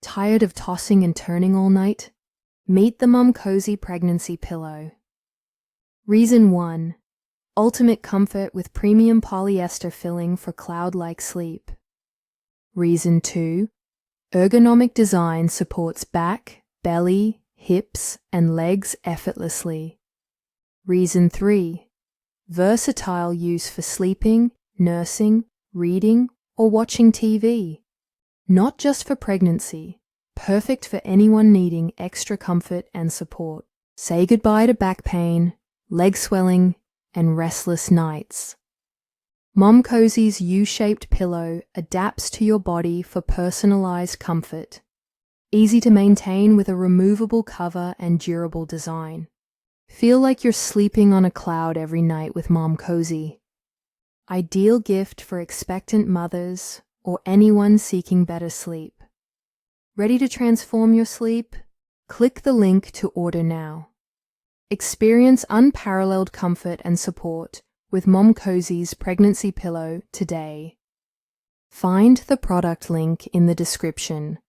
Tired of tossing and turning all night? Meet the Mum Cozy Pregnancy Pillow. Reason 1. Ultimate comfort with premium polyester filling for cloud-like sleep. Reason 2. Ergonomic design supports back, belly, hips, and legs effortlessly. Reason 3. Versatile use for sleeping, nursing, reading, or watching TV. Not just for pregnancy, perfect for anyone needing extra comfort and support. Say goodbye to back pain, leg swelling, and restless nights. Mum Cozy's U-shaped pillow adapts to your body for personalized comfort. Easy to maintain with a removable cover and durable design. Feel like you're sleeping on a cloud every night with Mum Cozy. Ideal gift for expectant mothers or anyone seeking better sleep. Ready to transform your sleep? Click the link to order now. Experience unparalleled comfort and support with Mum Cozy's pregnancy pillow today. Find the product link in the description